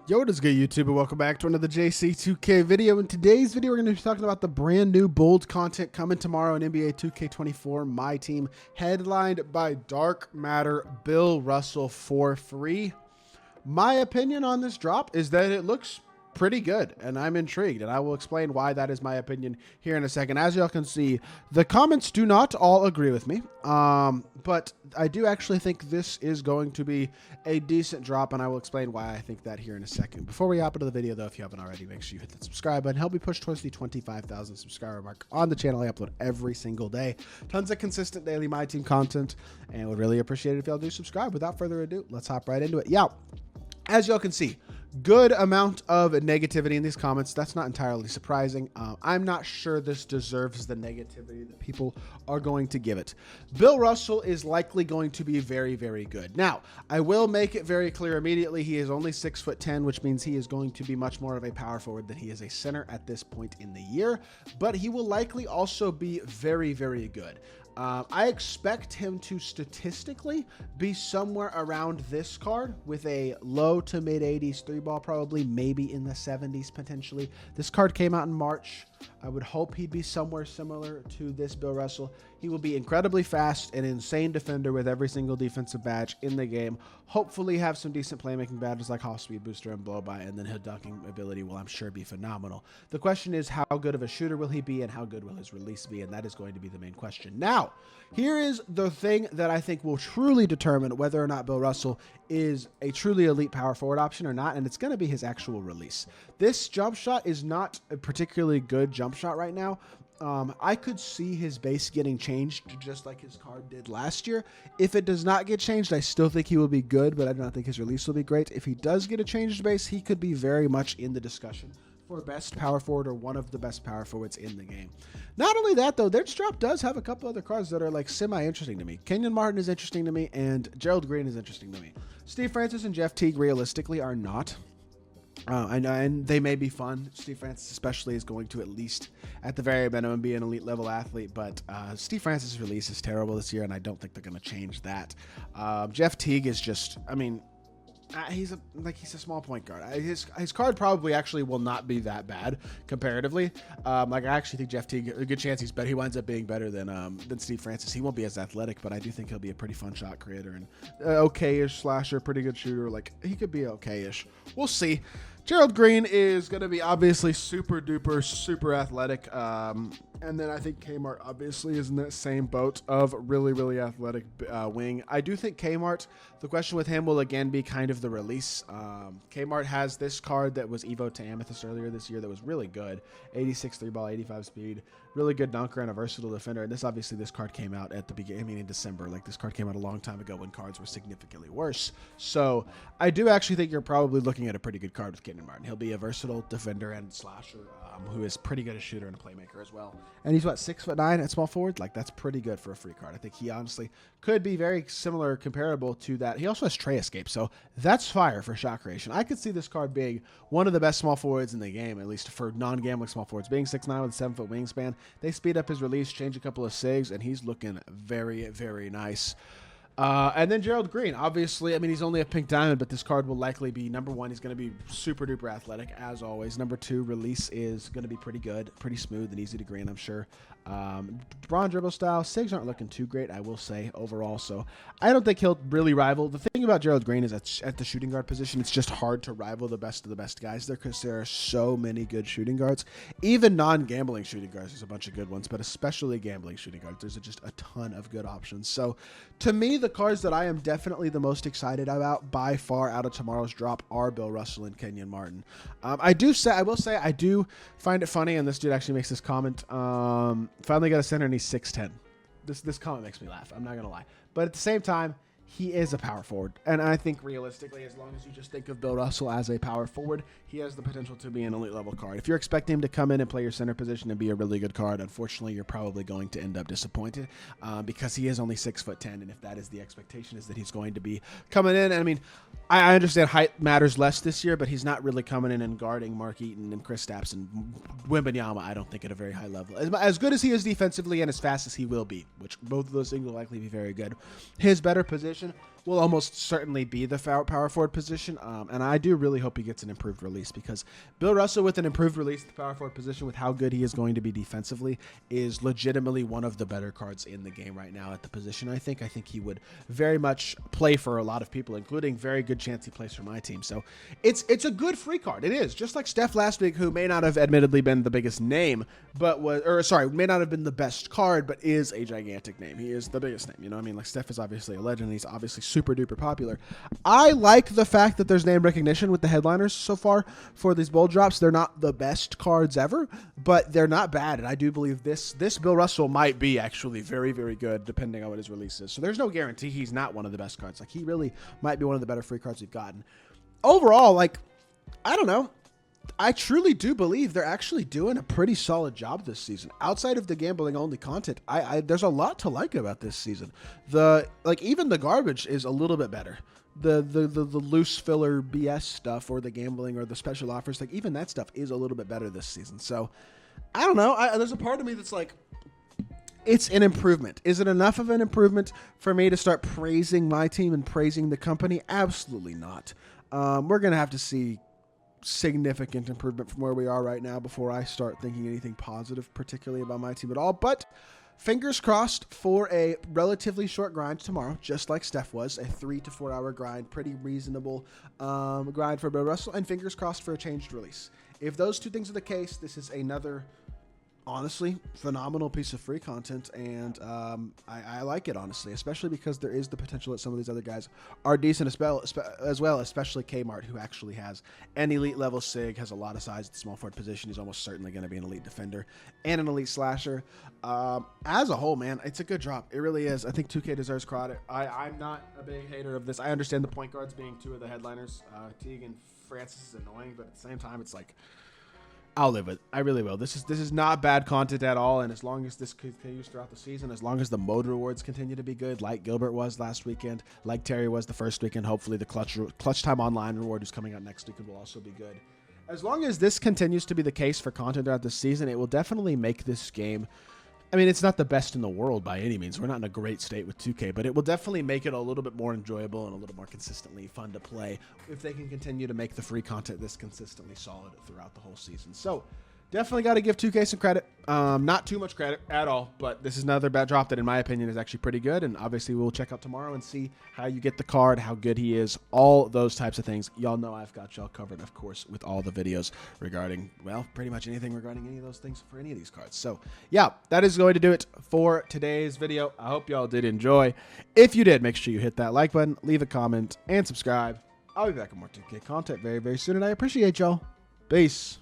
Yo, what is good, YouTube, and welcome back to another JC2K video. In today's video, we're going to be talking about the brand new bold content coming tomorrow in NBA 2K24 MyTEAM, headlined by Dark Matter Bill Russell for free. My opinion on this drop is that it looks pretty good, and I'm intrigued, and I will explain why that is my opinion here in a second. As y'all can see, the comments do not all agree with me, but I do actually think this is going to be a decent drop, and I will explain why I think that here in a second. Before we hop into the video, though, if you haven't already, make sure you hit that subscribe button. Help me push towards the 25,000 subscriber mark on the channel. I upload every single day. Tons of consistent daily MyTEAM content, and would really appreciate it if y'all do subscribe. Without further ado, let's hop right into it. Yeah, as y'all can see, good amount of negativity in these comments. That's not entirely surprising. I'm not sure this deserves the negativity that people are going to give it. Bill Russell is likely going to be very, very good. Now, I will make it very clear immediately, he is only 6'10", which means he is going to be much more of a power forward than he is a center at this point in the year, but he will likely also be very, very good. I expect him to statistically be somewhere around this card with a low to mid 80s three ball, probably maybe in the 70s potentially. This card came out in March. I would hope he'd be somewhere similar to this Bill Russell. He will be incredibly fast, an insane defender with every single defensive badge in the game. Hopefully have some decent playmaking badges like Hall Speed Booster and Blow By, and then his dunking ability will, I'm sure, be phenomenal. The question is, how good of a shooter will he be, and how good will his release be? And that is going to be the main question. Now, here is the thing that I think will truly determine whether or not Bill Russell is a truly elite power forward option or not, and it's going to be his actual release. This jump shot is not a particularly good jump shot right now. I could see his base getting changed just like his card did last year. If it does not get changed, I still think he will be good, but I do not think his release will be great. If he does get a changed base, he could be very much in the discussion for best power forward or one of the best power forwards in the game. Not only that, though, this drop does have a couple other cards that are like semi-interesting to me. Kenyon Martin is interesting to me, and Gerald Green is interesting to me. Steve Francis and Jeff Teague realistically are not. I know, and they may be fun. Steve Francis especially is going to, at least at the very minimum, be an elite level athlete, but Steve Francis' release is terrible this year, and I don't think they're going to change that. Jeff Teague is just, I mean, he's a small point guard. His card probably actually will not be that bad comparatively. I actually think Jeff Teague, a good chance he winds up being better than Steve Francis. He won't be as athletic, but I do think he'll be a pretty fun shot creator and okay-ish slasher, pretty good shooter. Like, he could be okay-ish. We'll see. Gerald Green is going to be obviously super duper, super athletic. And then I think Kmart obviously is in that same boat of really, really athletic wing. I do think Kmart, the question with him will again be kind of the release. Kmart has this card that was Evo to Amethyst earlier this year that was really good. 86 three ball, 85 speed, really good dunker and a versatile defender. And this card came out at the beginning in December. Like, this card came out a long time ago when cards were significantly worse. So I do actually think you're probably looking at a pretty good card with Kenyon Martin. He'll be a versatile defender and slasher who is pretty good a shooter and a playmaker as well. And he's what, 6'9" at small forward? Like, that's pretty good for a free card. I think he honestly could be very similar, comparable to that. He also has Tray Escape, so that's fire for shot creation. I could see this card being one of the best small forwards in the game, at least for non-gambling small forwards. Being 6'9" with a 7-foot wingspan, they speed up his release, change a couple of SIGs, and he's looking very, very nice. And then Gerald Green, obviously, I mean, he's only a pink diamond, but this card will likely be, number one, he's going to be super duper athletic, as always. Number two, release is going to be pretty good, pretty smooth and easy to green, I'm sure. Braun dribble style, SIGs aren't looking too great, I will say, overall. So I don't think he'll really rival. The thing about Gerald Green is at the shooting guard position, it's just hard to rival the best of the best guys there because there are so many good shooting guards. Even non-gambling shooting guards, there's a bunch of good ones, but especially gambling shooting guards, there's just a ton of good options. So to me, the cards that I am definitely the most excited about by far out of tomorrow's drop are Bill Russell and Kenyon Martin. I will say I do find it funny, and this dude actually makes this comment. Finally got a center and he's 6'10". This comment makes me laugh. I'm not gonna lie, but at the same time, he is a power forward. And I think realistically, as long as you just think of Bill Russell as a power forward, he has the potential to be an elite level card. If you're expecting him to come in and play your center position and be a really good card, unfortunately, you're probably going to end up disappointed because he is only 6'10". And if that is the expectation, is that he's going to be coming in. And I mean, I understand height matters less this year, but he's not really coming in and guarding Mark Eaton and Chris Stapps and Wembanyama, I don't think, at a very high level. As good as he is defensively and as fast as he will be, which both of those things will likely be very good, his better position will almost certainly be the power forward position. And I do really hope he gets an improved release, because Bill Russell with an improved release at the power forward position, with how good he is going to be defensively, is legitimately one of the better cards in the game right now at the position. I think he would very much play for a lot of people, including very good chance he plays for my team. So it's a good free card. It is, just like Steph last week, who may not have admittedly been the biggest name, but may not have been the best card, but is a gigantic name. He is the biggest name. You know what I mean? Like, Steph is obviously a legend. He's obviously super duper popular. I like the fact that there's name recognition with the headliners so far for these bold drops. They're not the best cards ever, but they're not bad. And I do believe this Bill Russell might be actually very, very good, depending on what his release is. So there's no guarantee he's not one of the best cards. Like, he really might be one of the better free cards we've gotten. Overall, like, I don't know. I truly do believe they're actually doing a pretty solid job this season. Outside of the gambling only content, there's a lot to like about this season. Even the garbage is a little bit better. The loose filler BS stuff, or the gambling, or the special offers, like, even that stuff is a little bit better this season. So I don't know. There's a part of me that's like, it's an improvement. Is it enough of an improvement for me to start praising my team and praising the company? Absolutely not. We're going to have to see significant improvement from where we are right now before I start thinking anything positive, particularly about my team at all. But fingers crossed for a relatively short grind tomorrow, just like Steph was, a 3 to 4 hour grind, pretty reasonable grind for Bill Russell, and fingers crossed for a changed release. If those two things are the case, this is another, honestly, phenomenal piece of free content, and I like it, honestly, especially because there is the potential that some of these other guys are decent as well, especially Kmart, who actually has an elite level SIG, has a lot of size at the small forward position. He's almost certainly going to be an elite defender and an elite slasher. As a whole, man, it's a good drop. It really is. I think 2K deserves credit. I'm not a big hater of this. I understand the point guards being two of the headliners. Teague and Francis is annoying, but at the same time, it's like, I'll live with it. I really will. This is not bad content at all, and as long as this continues throughout the season, as long as the mode rewards continue to be good, like Gilbert was last weekend, like Terry was the first weekend, hopefully the clutch time online reward who's coming out next week will also be good. As long as this continues to be the case for content throughout the season, it will definitely make this game, I mean, it's not the best in the world by any means. We're not in a great state with 2K, but it will definitely make it a little bit more enjoyable and a little more consistently fun to play if they can continue to make the free content this consistently solid throughout the whole season. So definitely got to give 2K some credit. Not too much credit at all, but this is another bad drop that, in my opinion, is actually pretty good. And obviously, we'll check out tomorrow and see how you get the card, how good he is, all those types of things. Y'all know I've got y'all covered, of course, with all the videos regarding, well, pretty much anything regarding any of those things for any of these cards. So, yeah, that is going to do it for today's video. I hope y'all did enjoy. If you did, make sure you hit that like button, leave a comment, and subscribe. I'll be back with more 2K content very, very soon, and I appreciate y'all. Peace.